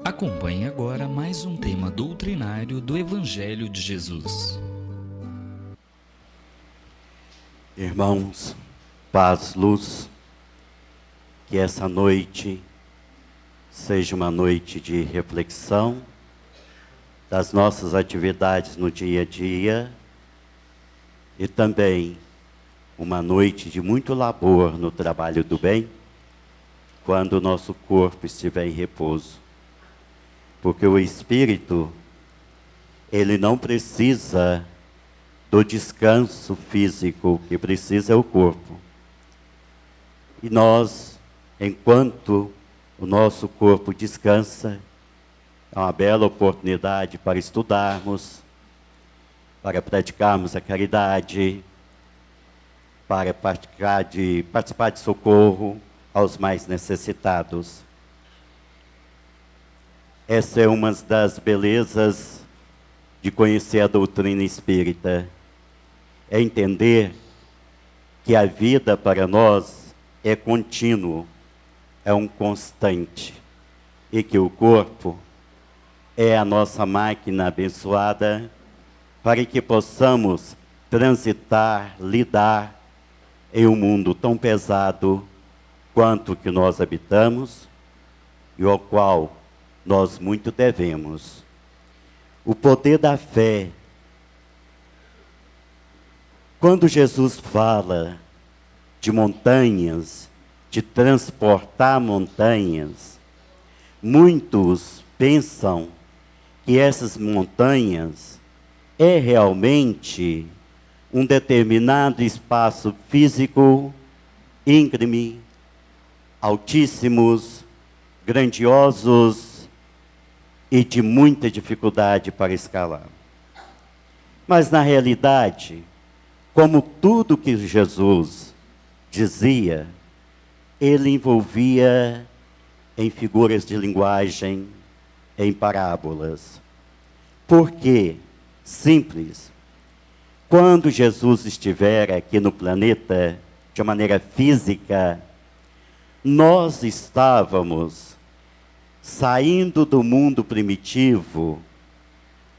Acompanhe agora mais um tema doutrinário do Evangelho de Jesus. Irmãos, paz, luz, que essa noite seja uma noite de reflexão das nossas atividades no dia a dia e também uma noite de muito labor no trabalho do bem, quando o nosso corpo estiver em repouso. Porque o espírito, ele não precisa do descanso físico, o que precisa é o corpo. E nós, enquanto o nosso corpo descansa, é uma bela oportunidade para estudarmos, para praticarmos a caridade, para participar de socorro aos mais necessitados. Essa é uma das belezas de conhecer a doutrina espírita. É entender que a vida para nós é contínuo, é um constante. E que o corpo é a nossa máquina abençoada para que possamos transitar, lidar em um mundo tão pesado quanto o que nós habitamos e ao qual nós muito devemos. O poder da fé. Quando Jesus fala de montanhas, de transportar montanhas, muitos pensam que essas montanhas é realmente um determinado espaço físico íngreme, altíssimos, grandiosos e de muita dificuldade para escalar. Mas na realidade, como tudo que Jesus dizia, ele envolvia em figuras de linguagem, em parábolas. Por quê? Simples. Quando Jesus estiver aqui no planeta, de maneira física, nós estávamos saindo do mundo primitivo,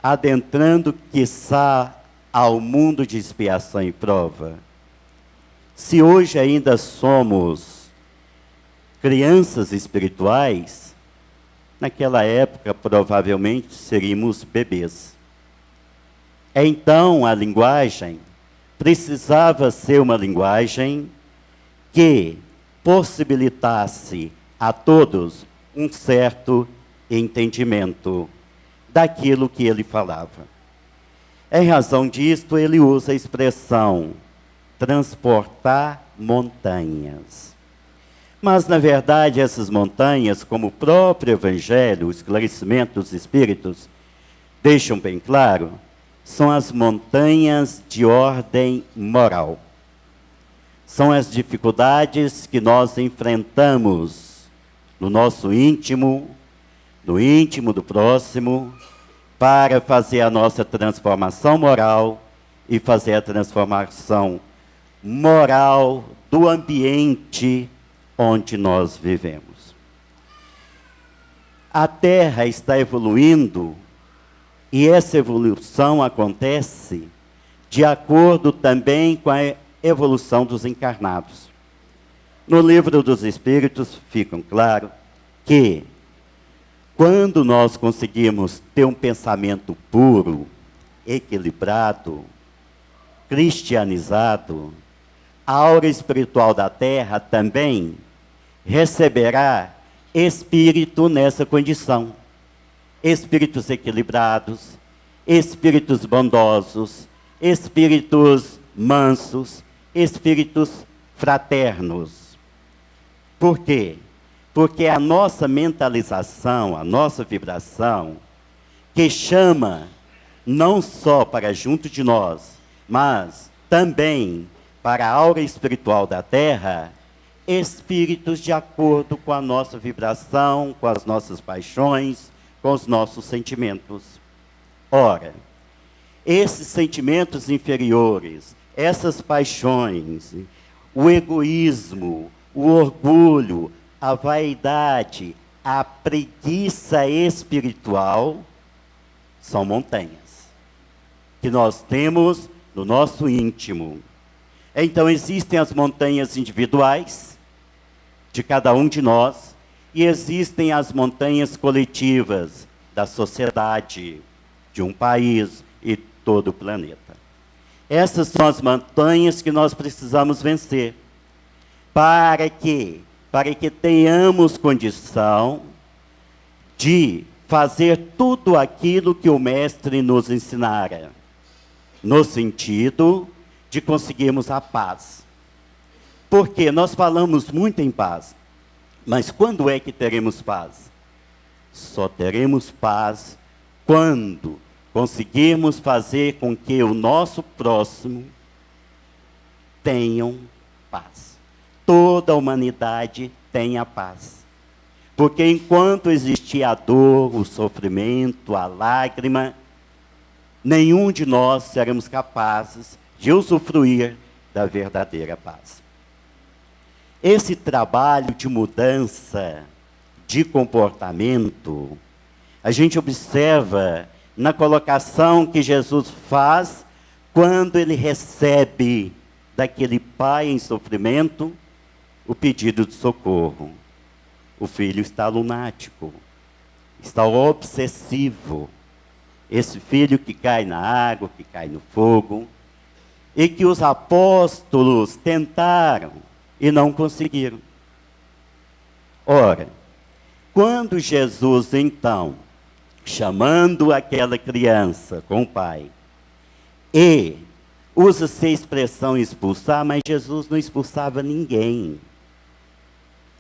adentrando, quiçá, ao mundo de expiação e prova. Se hoje ainda somos crianças espirituais, naquela época provavelmente seríamos bebês. Então a linguagem precisava ser uma linguagem que possibilitasse a todos um certo entendimento daquilo que ele falava. Em razão disto, ele usa a expressão transportar montanhas. Mas, na verdade, essas montanhas, como o próprio Evangelho, o esclarecimento dos Espíritos, deixam bem claro, são as montanhas de ordem moral. São as dificuldades que nós enfrentamos no nosso íntimo, no íntimo do próximo, para fazer a nossa transformação moral e fazer a transformação moral do ambiente onde nós vivemos. A Terra está evoluindo e essa evolução acontece de acordo também com a evolução dos encarnados. No Livro dos Espíritos fica claro que quando nós conseguimos ter um pensamento puro, equilibrado, cristianizado, a aura espiritual da Terra também receberá espírito nessa condição. Espíritos equilibrados, espíritos bondosos, espíritos mansos, espíritos fraternos. Por quê? Porque a nossa mentalização, a nossa vibração, que chama não só para junto de nós, mas também para a aura espiritual da Terra, espíritos de acordo com a nossa vibração, com as nossas paixões, com os nossos sentimentos. Ora, esses sentimentos inferiores, essas paixões, o egoísmo, o orgulho, a vaidade, a preguiça espiritual são montanhas que nós temos no nosso íntimo. Então existem as montanhas individuais de cada um de nós e existem as montanhas coletivas da sociedade, de um país e todo o planeta. Essas são as montanhas que nós precisamos vencer para que tenhamos condição de fazer tudo aquilo que o Mestre nos ensinara, no sentido de conseguirmos a paz. Porque nós falamos muito em paz, mas quando é que teremos paz? Só teremos paz quando conseguirmos fazer com que o nosso próximo tenha paz. Toda a humanidade tenha paz. Porque enquanto existir a dor, o sofrimento, a lágrima, nenhum de nós seremos capazes de usufruir da verdadeira paz. Esse trabalho de mudança de comportamento, a gente observa na colocação que Jesus faz quando ele recebe daquele pai em sofrimento o pedido de socorro. O filho está lunático, está obsessivo. Esse filho que cai na água, que cai no fogo, e que os apóstolos tentaram e não conseguiram. Ora, quando Jesus, então, chamando aquela criança com o pai, e usa-se a expressão expulsar, mas Jesus não expulsava ninguém.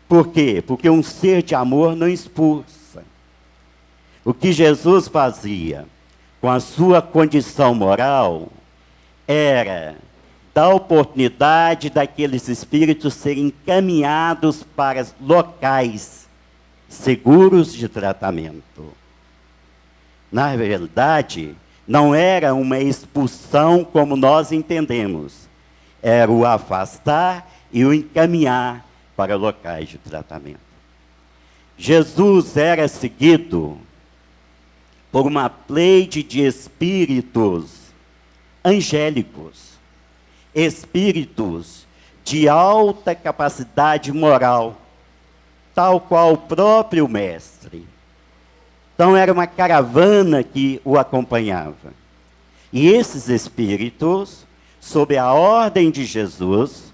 Por quê? Porque um ser de amor não expulsa. O que Jesus fazia com a sua condição moral era dar oportunidade daqueles espíritos serem encaminhados para locais seguros de tratamento. Na realidade, não era uma expulsão como nós entendemos. Era o afastar e o encaminhar para locais de tratamento. Jesus era seguido por uma pleide de espíritos angélicos, espíritos de alta capacidade moral, tal qual o próprio Mestre. Então era uma caravana que o acompanhava. E esses espíritos, sob a ordem de Jesus,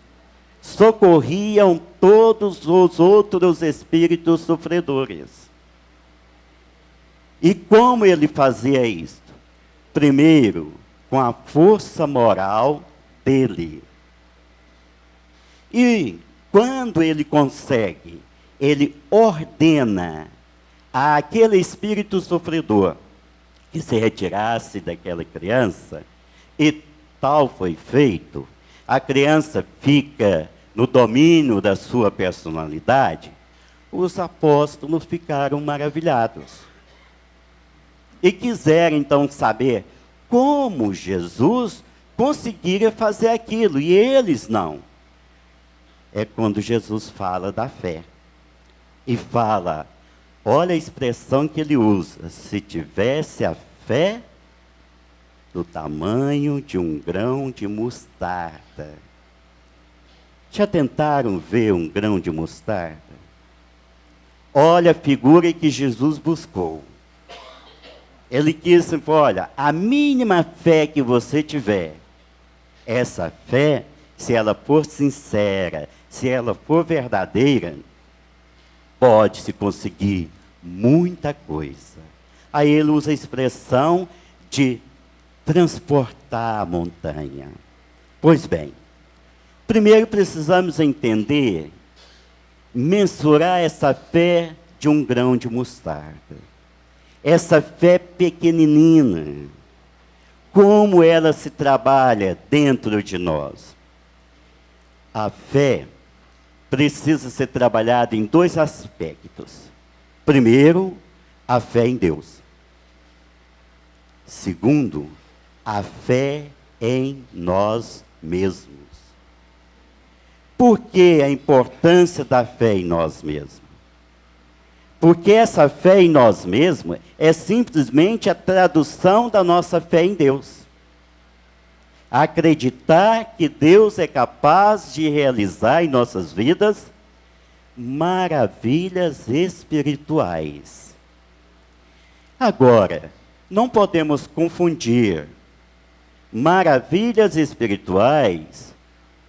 socorriam todos os outros espíritos sofredores. E como ele fazia isto? Primeiro, com a força moral dele. E quando ele consegue, ele ordena àquele espírito sofredor que se retirasse daquela criança, e tal foi feito. A criança fica no domínio da sua personalidade. Os apóstolos ficaram maravilhados. E quiseram então saber como Jesus conseguiria fazer aquilo, e eles não. É quando Jesus fala da fé. E fala, olha a expressão que ele usa, se tivesse a fé do tamanho de um grão de mostarda. Já tentaram ver um grão de mostarda? Olha a figura que Jesus buscou. Ele quis, olha, a mínima fé que você tiver, essa fé, se ela for sincera, se ela for verdadeira, pode-se conseguir muita coisa. Aí ele usa a expressão de transportar a montanha. Pois bem, primeiro precisamos entender, mensurar essa fé de um grão de mostarda. Essa fé pequenina, como ela se trabalha dentro de nós. A fé precisa ser trabalhada em dois aspectos. Primeiro, a fé em Deus. Segundo, a fé em nós mesmos. Por que a importância da fé em nós mesmos? Porque essa fé em nós mesmos é simplesmente a tradução da nossa fé em Deus. Acreditar que Deus é capaz de realizar em nossas vidas maravilhas espirituais. Agora, não podemos confundir maravilhas espirituais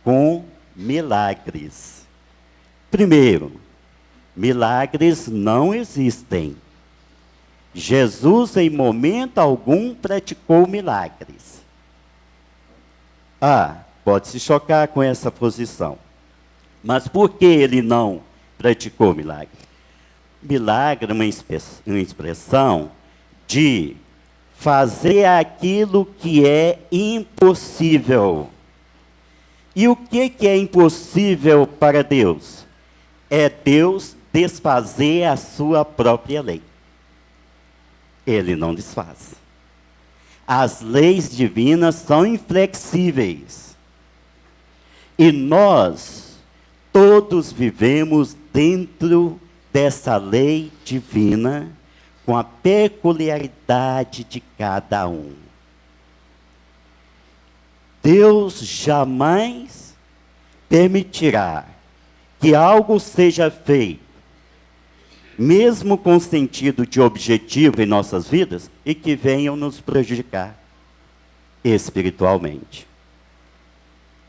com milagres. Primeiro, milagres não existem. Jesus, em momento algum, praticou milagres. Pode se chocar com essa posição. Mas por que ele não praticou milagre? Milagre é uma expressão de fazer aquilo que é impossível. E o que é impossível para Deus? É Deus desfazer a sua própria lei. Ele não desfaz. As leis divinas são inflexíveis. E nós, todos vivemos dentro dessa lei divina, com a peculiaridade de cada um. Deus jamais permitirá que algo seja feito, mesmo com sentido de objetivo em nossas vidas, e que venham nos prejudicar espiritualmente.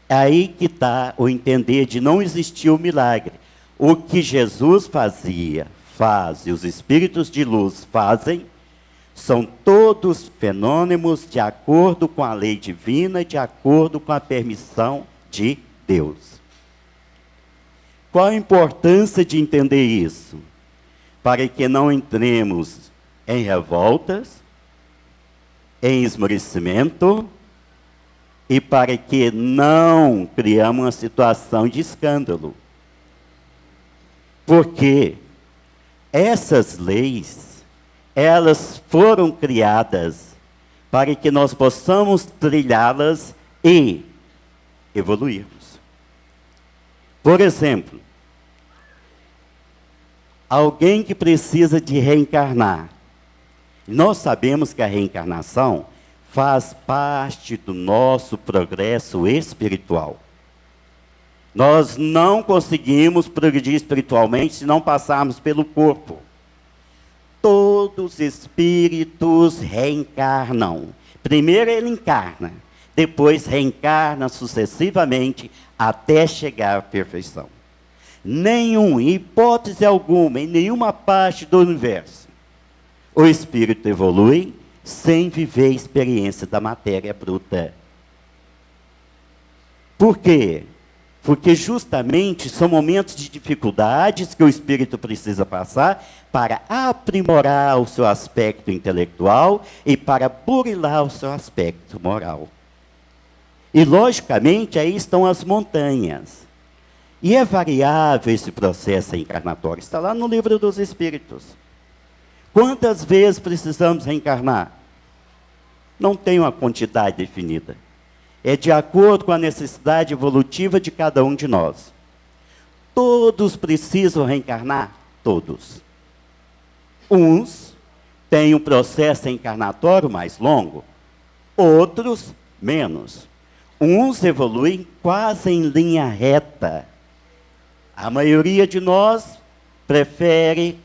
É aí que está o entender de não existir o milagre. O que Jesus faz, e os espíritos de luz fazem, são todos fenômenos de acordo com a lei divina, de acordo com a permissão de Deus. Qual a importância de entender isso? Para que não entremos em revoltas, em esmorecimento, e para que não criamos uma situação de escândalo. Porque essas leis, elas foram criadas para que nós possamos trilhá-las e evoluirmos. Por exemplo, alguém que precisa de reencarnar. Nós sabemos que a reencarnação faz parte do nosso progresso espiritual. Nós não conseguimos progredir espiritualmente se não passarmos pelo corpo. Todos os espíritos reencarnam. Primeiro ele encarna, depois reencarna sucessivamente até chegar à perfeição. Em hipótese alguma, em nenhuma parte do universo, o espírito evolui sem viver a experiência da matéria bruta. Por quê? Porque justamente são momentos de dificuldades que o espírito precisa passar para aprimorar o seu aspecto intelectual e para burilar o seu aspecto moral. E, logicamente, aí estão as montanhas. E é variável esse processo encarnatório. Está lá no Livro dos Espíritos. Quantas vezes precisamos reencarnar? Não tem uma quantidade definida. É de acordo com a necessidade evolutiva de cada um de nós. Todos precisam reencarnar? Todos. Uns têm um processo encarnatório mais longo, outros menos. Uns evoluem quase em linha reta. A maioria de nós prefere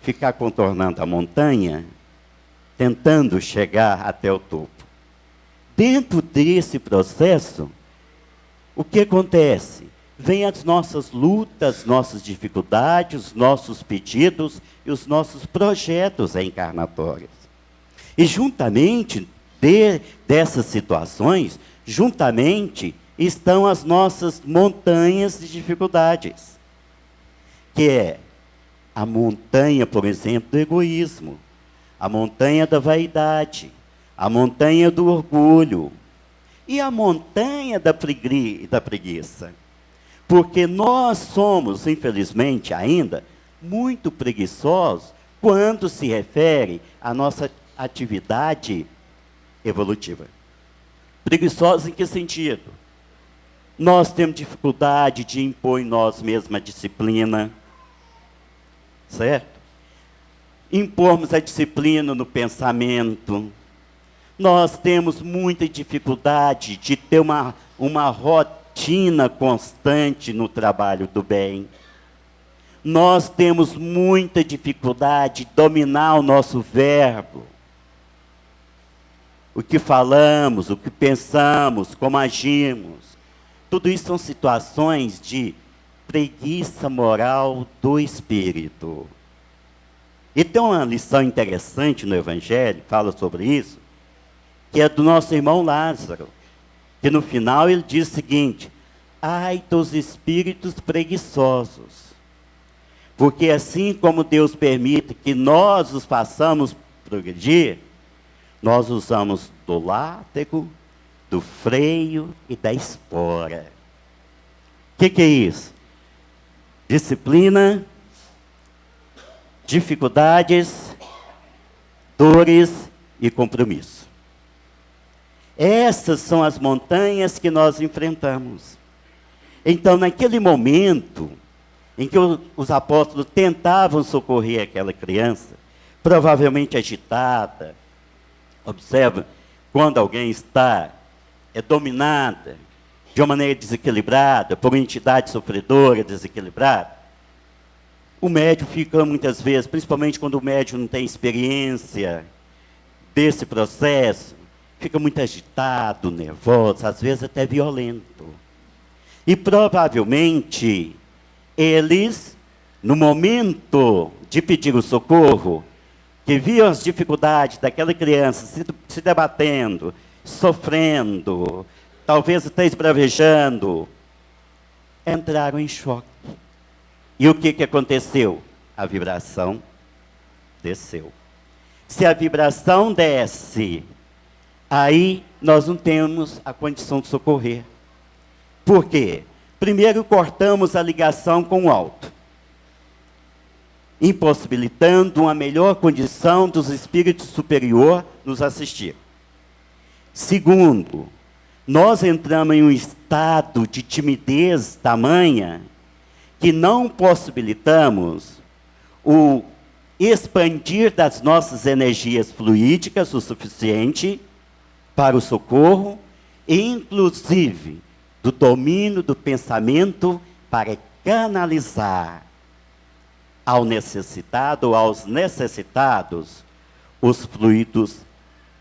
ficar contornando a montanha, tentando chegar até o topo. Dentro desse processo, o que acontece? Vêm as nossas lutas, nossas dificuldades, os nossos pedidos e os nossos projetos reencarnatórios. E juntamente dessas situações, juntamente estão as nossas montanhas de dificuldades, que é a montanha, por exemplo, do egoísmo, a montanha da vaidade, a montanha do orgulho e a montanha da preguiça. Porque nós somos, infelizmente, ainda muito preguiçosos quando se refere à nossa atividade evolutiva. Preguiçosos em que sentido? Nós temos dificuldade de impor em nós mesmos a disciplina, certo? impormos a disciplina no pensamento. Nós temos muita dificuldade de ter uma rotina constante no trabalho do bem. Nós temos muita dificuldade de dominar o nosso verbo. O que falamos, o que pensamos, como agimos. Tudo isso são situações de preguiça moral do espírito. E tem uma lição interessante no Evangelho, fala sobre isso, que é do nosso irmão Lázaro, que no final ele diz o seguinte: ai dos espíritos preguiçosos, porque assim como Deus permite que nós os façamos progredir, nós usamos do látego, do freio e da espora. O que é isso? Disciplina, dificuldades, dores e compromisso. Essas são as montanhas que nós enfrentamos. Então, naquele momento em que os apóstolos tentavam socorrer aquela criança, provavelmente agitada, observa, quando alguém está dominada de uma maneira desequilibrada, por uma entidade sofredora desequilibrada, o médium fica muitas vezes, principalmente quando o médium não tem experiência desse processo, fica muito agitado, nervoso, às vezes até violento. E provavelmente eles, no momento de pedir o socorro, que viam as dificuldades daquela criança se debatendo, sofrendo, talvez até esbravejando, entraram em choque. E o que aconteceu? A vibração desceu. Se a vibração desce, aí nós não temos a condição de socorrer. Por quê? Primeiro cortamos a ligação com o alto, impossibilitando uma melhor condição dos espíritos superiores nos assistir. Segundo, nós entramos em um estado de timidez tamanha que não possibilitamos o expandir das nossas energias fluídicas o suficiente para o socorro, e inclusive do domínio do pensamento para canalizar ao necessitado ou aos necessitados os fluidos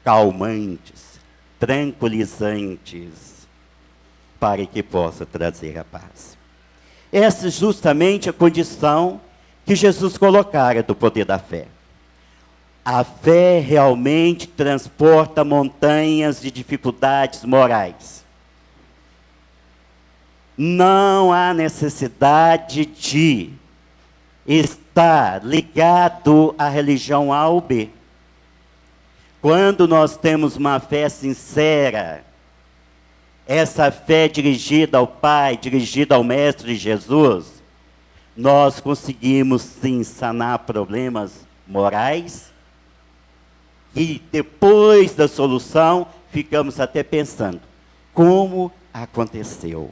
calmantes, tranquilizantes, para que possa trazer a paz. Essa é justamente a condição que Jesus colocara do poder da fé. A fé realmente transporta montanhas de dificuldades morais. Não há necessidade de estar ligado à religião A ou B. Quando nós temos uma fé sincera, essa fé dirigida ao Pai, dirigida ao Mestre Jesus, nós conseguimos sim sanar problemas morais, e depois da solução, ficamos até pensando, como aconteceu?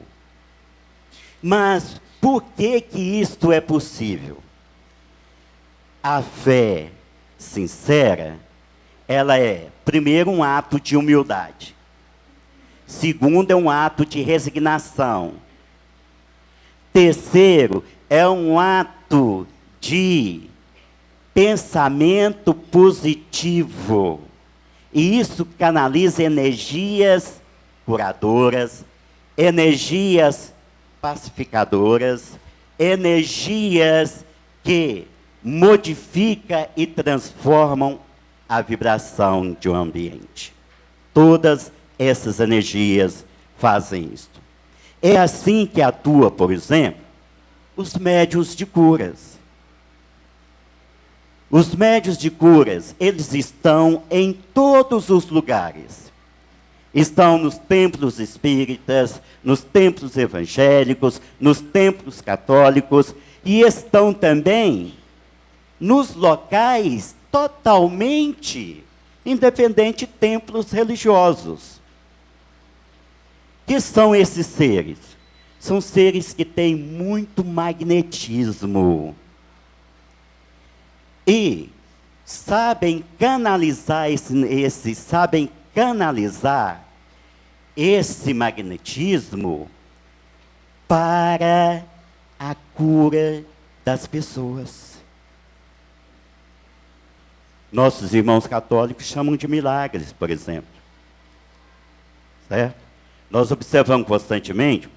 Mas por que isto é possível? A fé sincera, ela é, primeiro, um ato de humildade. Segundo, é um ato de resignação. Terceiro, é um ato de pensamento positivo. E isso canaliza energias curadoras, energias pacificadoras, energias que modificam e transformam a vibração de um ambiente. Todas essas energias fazem isto. É assim que atua, por exemplo, os médiuns de curas. Os médiuns de curas, eles estão em todos os lugares. Estão nos templos espíritas, nos templos evangélicos, nos templos católicos, e estão também nos locais totalmente independentes, templos religiosos. Que são esses seres? São seres que têm muito magnetismo. E sabem canalizar esse magnetismo para a cura das pessoas. Nossos irmãos católicos chamam de milagres, por exemplo. Certo? Nós observamos constantemente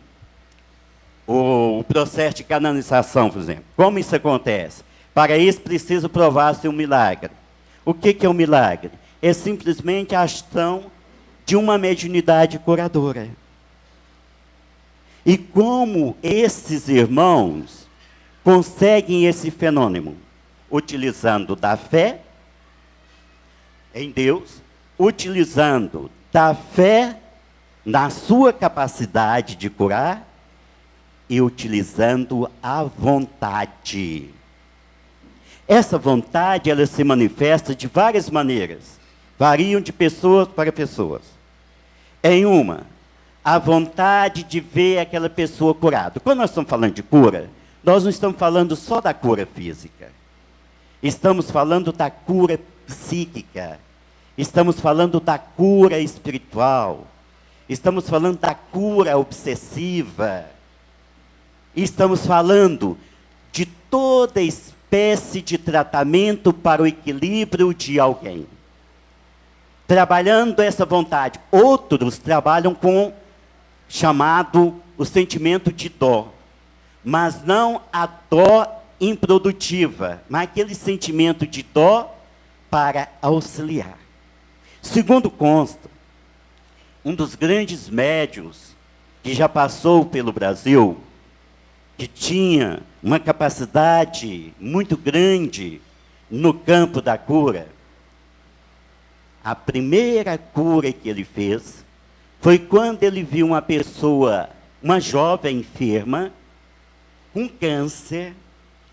o processo de canonização, por exemplo. Como isso acontece? Para isso, preciso provar-se um milagre. O que é um milagre? É simplesmente a ação de uma mediunidade curadora. E como esses irmãos conseguem esse fenômeno? Utilizando da fé em Deus, utilizando da fé na sua capacidade de curar e utilizando a vontade. Essa vontade, ela se manifesta de várias maneiras. Variam de pessoas para pessoas. Em uma, a vontade de ver aquela pessoa curada. Quando nós estamos falando de cura, nós não estamos falando só da cura física. Estamos falando da cura psíquica. Estamos falando da cura espiritual. Estamos falando da cura obsessiva. Estamos falando de toda espécie de tratamento para o equilíbrio de alguém. Trabalhando essa vontade. Outros trabalham com chamado o sentimento de dó. Mas não a dó improdutiva, mas aquele sentimento de dó para auxiliar. Segundo consta, um dos grandes médiuns que já passou pelo Brasil, que tinha uma capacidade muito grande no campo da cura, a primeira cura que ele fez foi quando ele viu uma pessoa, uma jovem enferma, com câncer,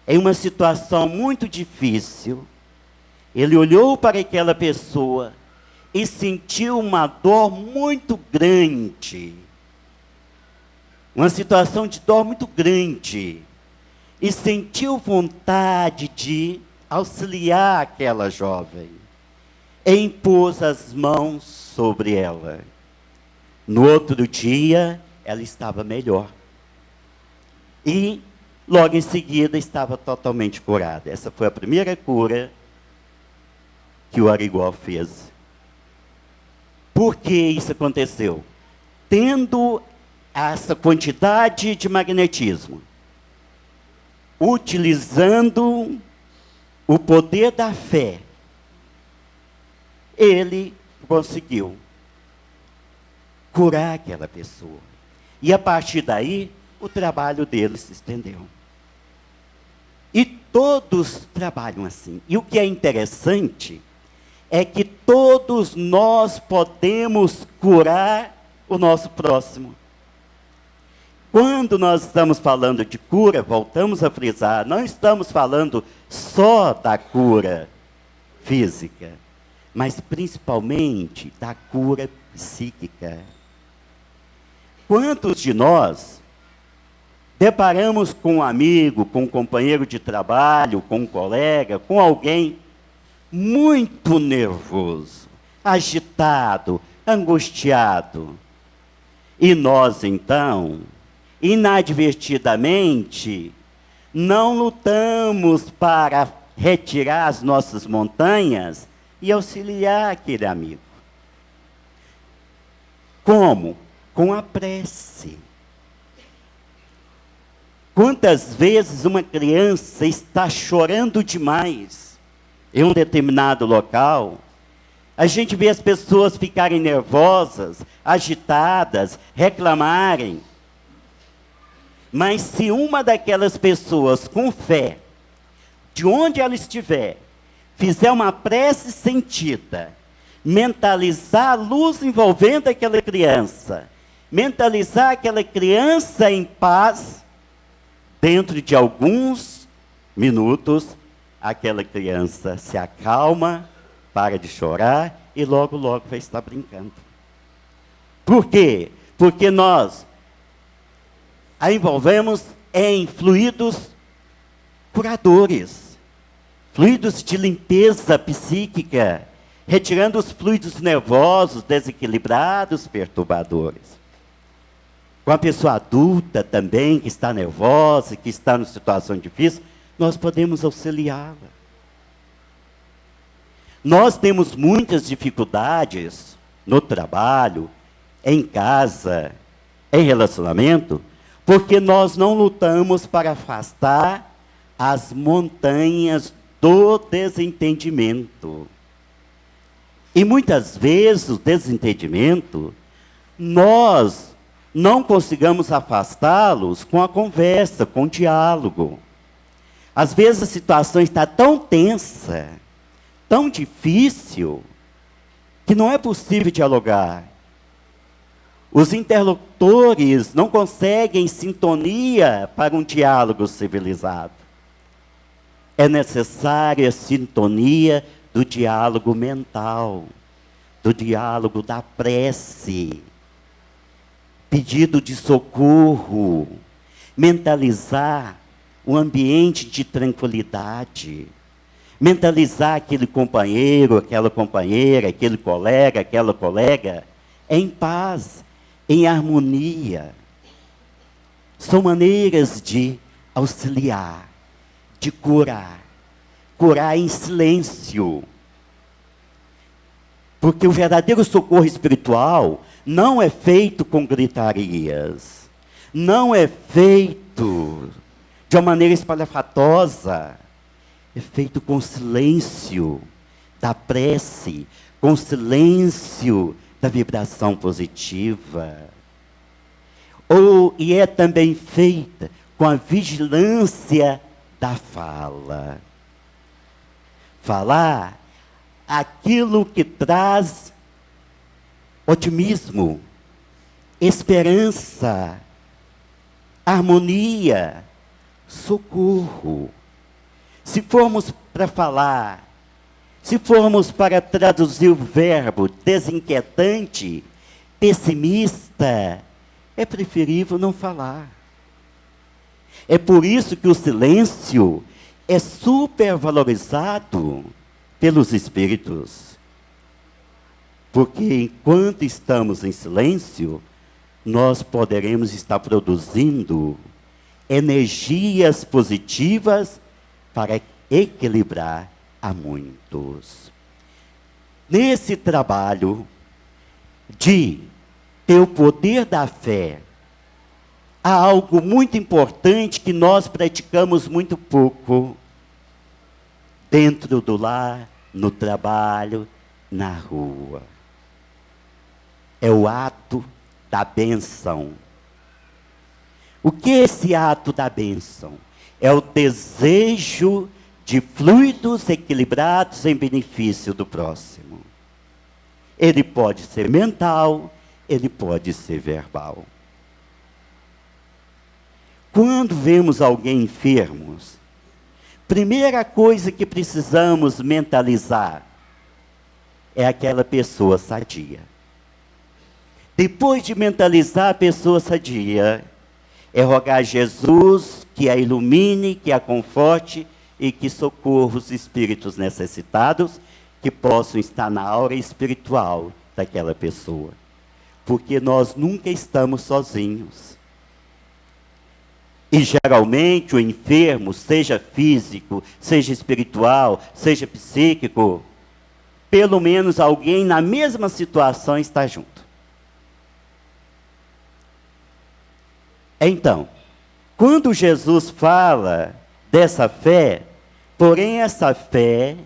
em uma situação muito difícil. Ele olhou para aquela pessoa e sentiu uma dor muito grande. Uma situação de dor muito grande. E sentiu vontade de auxiliar aquela jovem. E impôs as mãos sobre ela. No outro dia, ela estava melhor. E, logo em seguida, estava totalmente curada. Essa foi a primeira cura que o Arigó fez. Por que isso aconteceu? Tendo essa quantidade de magnetismo, utilizando o poder da fé, ele conseguiu curar aquela pessoa. E a partir daí, o trabalho dele se estendeu. E todos trabalham assim. E o que é interessante é que todos nós podemos curar o nosso próximo. Quando nós estamos falando de cura, voltamos a frisar, não estamos falando só da cura física, mas principalmente da cura psíquica. Quantos de nós deparamos com um amigo, com um companheiro de trabalho, com um colega, com alguém muito nervoso, agitado, angustiado. E nós, então, inadvertidamente, não lutamos para retirar as nossas montanhas e auxiliar aquele amigo. Como? Com a prece. Quantas vezes uma criança está chorando demais em um determinado local, a gente vê as pessoas ficarem nervosas, agitadas, reclamarem. Mas se uma daquelas pessoas com fé, de onde ela estiver, fizer uma prece sentida, mentalizar a luz envolvendo aquela criança, mentalizar aquela criança em paz, dentro de alguns minutos, aquela criança se acalma, para de chorar e logo, logo vai estar brincando. Por quê? Porque nós a envolvemos em fluidos curadores. fluidos de limpeza psíquica, retirando os fluidos nervosos desequilibrados, perturbadores. Com a pessoa adulta também, que está nervosa, que está numa situação difícil, nós podemos auxiliá-la. Nós temos muitas dificuldades no trabalho, em casa, em relacionamento, porque nós não lutamos para afastar as montanhas do desentendimento. E muitas vezes o desentendimento, nós não conseguimos afastá-los com a conversa, com o diálogo. Às vezes a situação está tão tensa, tão difícil, que não é possível dialogar. Os interlocutores não conseguem sintonia para um diálogo civilizado. É necessária a sintonia do diálogo mental, do diálogo da prece, pedido de socorro, mentalizar um ambiente de tranquilidade, mentalizar aquele companheiro, aquela companheira, aquele colega, aquela colega, em paz, em harmonia. São maneiras de auxiliar, de curar. Curar em silêncio. Porque o verdadeiro socorro espiritual não é feito com gritarias. Não é feito de uma maneira espalhafatosa. É feito com silêncio da prece, com silêncio da vibração positiva. E é também feita com a vigilância da fala. Falar aquilo que traz otimismo, esperança, harmonia, socorro. Se formos para falar, se formos para traduzir o verbo desinquietante, pessimista, é preferível não falar. É por isso que o silêncio é supervalorizado pelos espíritos. Porque enquanto estamos em silêncio, nós poderemos estar produzindo energias positivas para equilibrar a muitos. Nesse trabalho de ter o poder da fé, há algo muito importante que nós praticamos muito pouco, dentro do lar, no trabalho, na rua. É o ato da bênção. O que é esse ato da bênção? É o desejo de fluidos equilibrados em benefício do próximo. Ele pode ser mental, ele pode ser verbal. Quando vemos alguém enfermo, primeira coisa que precisamos mentalizar é aquela pessoa sadia. Depois de mentalizar a pessoa sadia, é rogar a Jesus que a ilumine, que a conforte e que socorra os espíritos necessitados que possam estar na aura espiritual daquela pessoa. Porque nós nunca estamos sozinhos. E geralmente o enfermo, seja físico, seja espiritual, seja psíquico, pelo menos alguém na mesma situação está junto. Então, quando Jesus fala dessa fé, porém essa fé,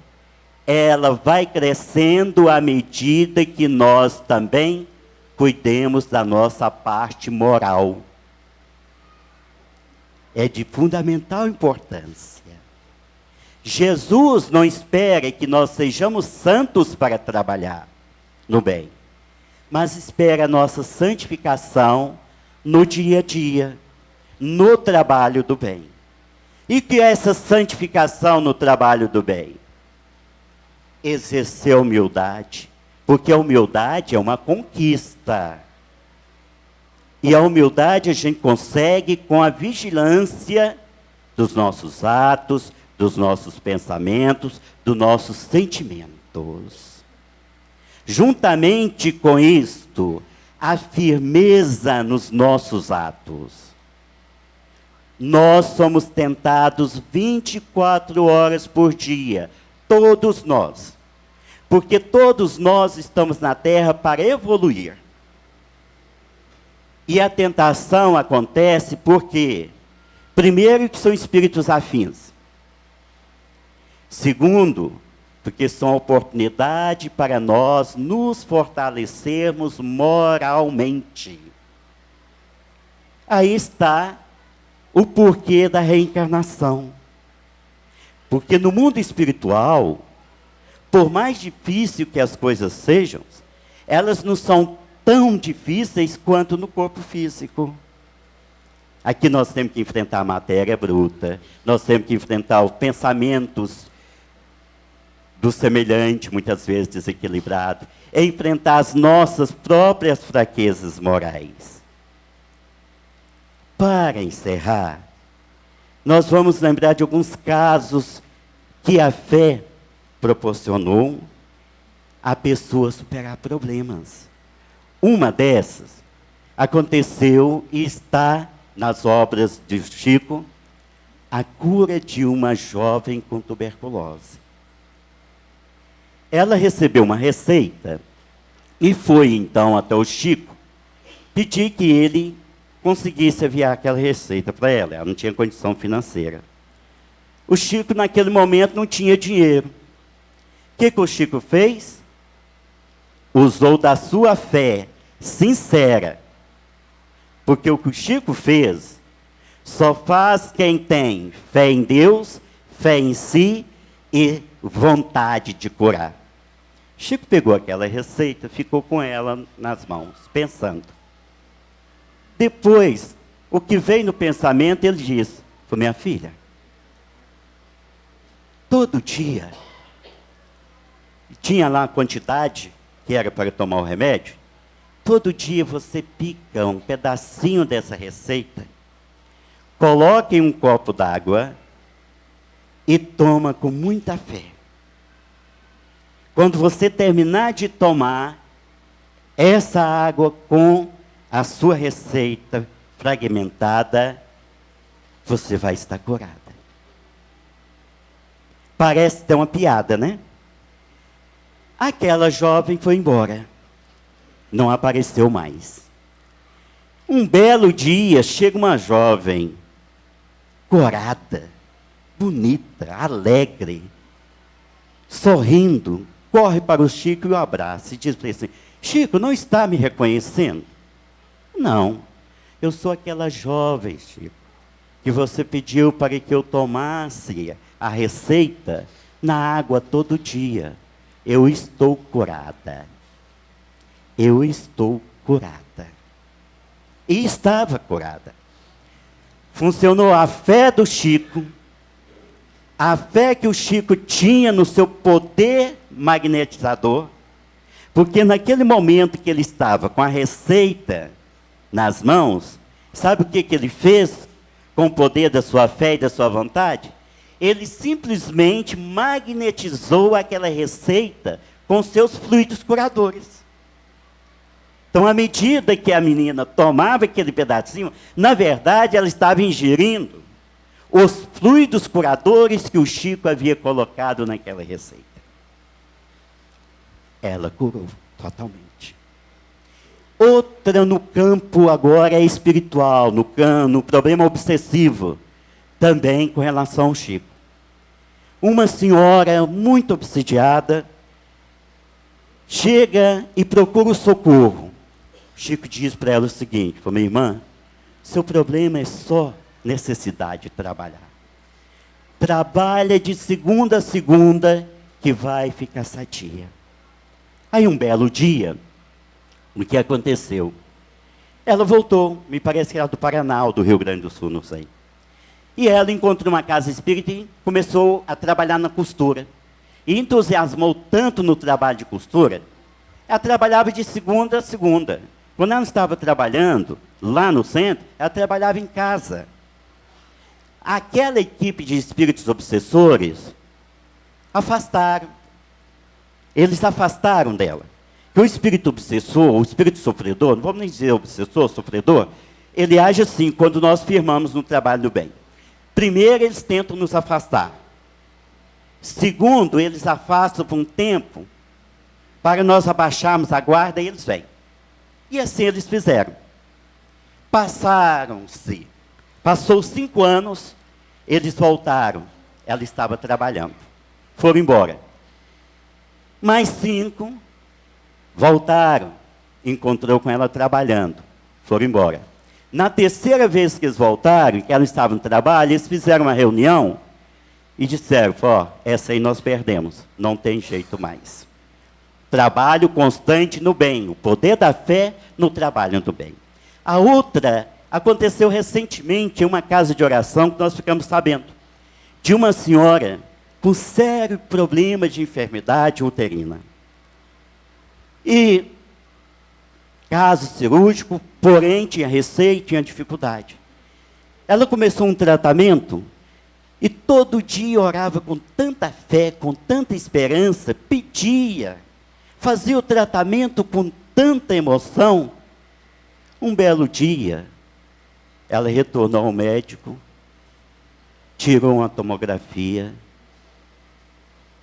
ela vai crescendo à medida que nós também cuidemos da nossa parte moral. É de fundamental importância. Jesus não espera que nós sejamos santos para trabalhar no bem, mas espera a nossa santificação no dia a dia, no trabalho do bem. E que é essa santificação no trabalho do bem? Exercer a humildade, porque a humildade é uma conquista. E a humildade a gente consegue com a vigilância dos nossos atos, dos nossos pensamentos, dos nossos sentimentos. Juntamente com isto, a firmeza nos nossos atos. Nós somos tentados 24 horas por dia, todos nós. Porque todos nós estamos na Terra para evoluir. E a tentação acontece porque, primeiro, que são espíritos afins. Segundo, porque são oportunidade para nós nos fortalecermos moralmente. Aí está o porquê da reencarnação. Porque no mundo espiritual, por mais difícil que as coisas sejam, elas não são tão difíceis quanto no corpo físico. Aqui nós temos que enfrentar a matéria bruta, nós temos que enfrentar os pensamentos do semelhante, muitas vezes desequilibrado, enfrentar as nossas próprias fraquezas morais. Para encerrar, nós vamos lembrar de alguns casos que a fé proporcionou a pessoa superar problemas. Uma dessas aconteceu e está nas obras de Chico, a cura de uma jovem com tuberculose. Ela recebeu uma receita e foi então até o Chico pedir que ele conseguisse enviar aquela receita para ela. Ela não tinha condição financeira. O Chico, naquele momento, não tinha dinheiro. O que o Chico fez? Usou da sua fé sincera. Porque o que o Chico fez, só faz quem tem fé em Deus, fé em si e vontade de curar. Chico pegou aquela receita, ficou com ela nas mãos, pensando. Depois, o que veio no pensamento, ele disse, minha filha, todo dia, tinha lá a quantidade que era para tomar o remédio, todo dia você pica um pedacinho dessa receita, coloca em um copo d'água e toma com muita fé. Quando você terminar de tomar essa água com a sua receita fragmentada, você vai estar curada. Parece ter uma piada, né? Aquela jovem foi embora. Não apareceu mais. Um belo dia, chega uma jovem, corada, bonita, alegre, sorrindo, corre para o Chico e o abraça e diz para ele assim, Chico, não está me reconhecendo? Não, eu sou aquela jovem, Chico, que você pediu para que eu tomasse a receita na água todo dia. Eu estou curada. Eu estou curada. E estava curada. Funcionou a fé do Chico, a fé que o Chico tinha no seu poder magnetizador, porque naquele momento que ele estava com a receita nas mãos, sabe o que ele fez com o poder da sua fé e da sua vontade? Ele simplesmente magnetizou aquela receita com seus fluidos curadores. Então, à medida que a menina tomava aquele pedacinho, na verdade, ela estava ingerindo os fluidos curadores que o Chico havia colocado naquela receita. Ela curou totalmente. Outra no campo agora é espiritual, no problema obsessivo, também com relação ao Chico. Uma senhora muito obsidiada chega e procura o socorro. Chico diz para ela o seguinte, minha irmã, seu problema é só necessidade de trabalhar. Trabalha de segunda a segunda que vai ficar sadia. Aí um belo dia, o que aconteceu? Ela voltou, me parece que era do Paraná ou do Rio Grande do Sul, não sei. E ela encontrou uma casa espírita e começou a trabalhar na costura. E entusiasmou tanto no trabalho de costura, ela trabalhava de segunda a segunda. Quando ela não estava trabalhando lá no centro, ela trabalhava em casa. aquela equipe de espíritos obsessores afastaram. Eles afastaram dela. Que o espírito obsessor, o espírito sofredor, não vamos nem dizer obsessor, sofredor, ele age assim quando nós firmamos no trabalho do bem. Primeiro, eles tentam nos afastar. Segundo, eles afastam por um tempo para nós abaixarmos a guarda e eles vêm. E assim eles fizeram. Passou 5 anos, eles voltaram. Ela estava trabalhando. Foram embora. Mais 5, voltaram. Encontrou com ela trabalhando. Foram embora. Na terceira vez que eles voltaram, que ela estava no trabalho, eles fizeram uma reunião e disseram, ó, essa aí nós perdemos, não tem jeito mais. Trabalho constante no bem, o poder da fé no trabalho do bem. A outra aconteceu recentemente em uma casa de oração que nós ficamos sabendo, de uma senhora com sério problema de enfermidade uterina. E caso cirúrgico, porém tinha receio, tinha dificuldade. Ela começou um tratamento e todo dia orava com tanta fé, com tanta esperança, pedia, fazia o tratamento com tanta emoção. Um belo dia, ela retornou ao médico, tirou uma tomografia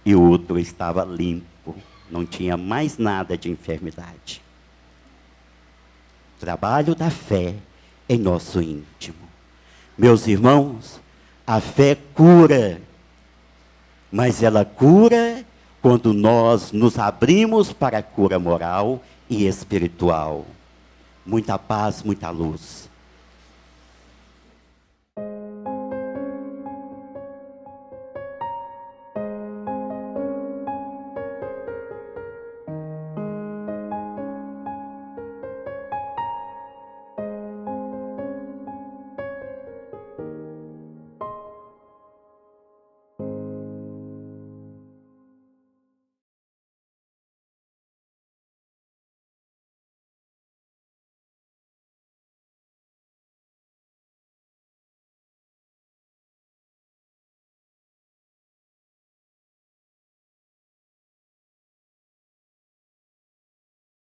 e o útero estava limpo, não tinha mais nada de enfermidade. Trabalho da fé em nosso íntimo. Meus irmãos, a fé cura, mas ela cura quando nós nos abrimos para a cura moral e espiritual. Muita paz, muita luz.